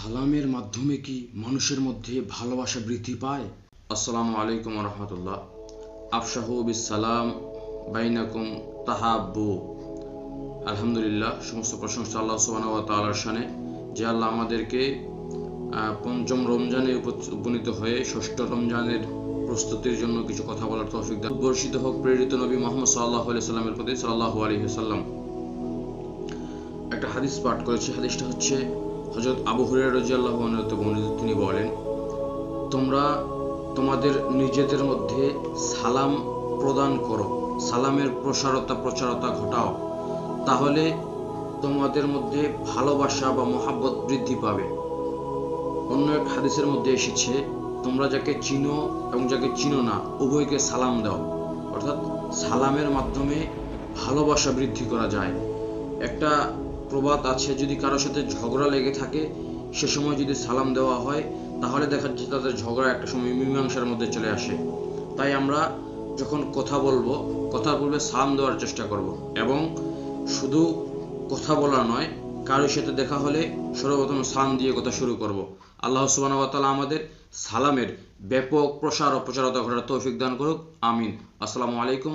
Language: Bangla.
সালামের মাধ্যমে কি মানুষের মধ্যে ভালোবাসা বৃদ্ধি পায়? আসসালামু আলাইকুম ওয়া রাহমাতুল্লাহ। আফশাহু বিসসালাম বাইনাকুম তাহাব্বু। আলহামদুলিল্লাহ, সমস্ত প্রশংসা আল্লাহ সুবহানাহু ওয়া তাআলার শানে, যে আল্লাহ আমাদেরকে পঞ্চম রমজানে উপনীত হয়ে ষষ্ঠ রমজানের প্রস্তুতির জন্য কিছু কথা বলার তৌফিক দান। বর্ষিত হোক প্রেরিত নবী মুহাম্মদ সাল্লাল্লাহু আলাইহি সাল্লামের প্রতি সাল্লাল্লাহু আলাইহি ওয়াসাল্লাম। একটা হাদিস পাঠ করেছি। হাদিসটা হচ্ছে হযরত আবু হুরায়রা রাদিয়াল্লাহু আনহু হতে বর্ণিত। তিনি বলেন, তোমরা তোমাদের নিজেদের মধ্যে সালাম প্রদান করো, সালামের প্রচারতা ঘটাও, তাহলে তোমাদের মধ্যে ভালোবাসা বা মহাব্বত বৃদ্ধি পাবে। অন্য এক হাদিসের মধ্যে এসেছে, তোমরা যাকে চিনো এবং যাকে চিনো না উভয়কে সালাম দাও। অর্থাৎ সালামের মাধ্যমে ভালোবাসা বৃদ্ধি করা যায়। একটা প্রবাদ আছে, যদি কারোর সাথে ঝগড়া লেগে থাকে সে সময় যদি সালাম দেওয়া হয় তাহলে দেখা যাচ্ছে তাদের ঝগড়া একটা সময় মীমাংসার মধ্যে চলে আসে। তাই আমরা যখন কথা বলবো, কথার পূর্বে সালাম দেওয়ার চেষ্টা করব, এবং শুধু কথা বলা নয়, কারোর সাথে দেখা হলে সর্বপ্রথম সালাম দিয়ে কথা শুরু করব। আল্লাহ সুবহানাহু ওয়া তাআলা আমাদের সালামের ব্যাপক প্রসার ও প্রচারতা ঘটার তৌফিক দান করুক। আমিন। আসসালামু আলাইকুম।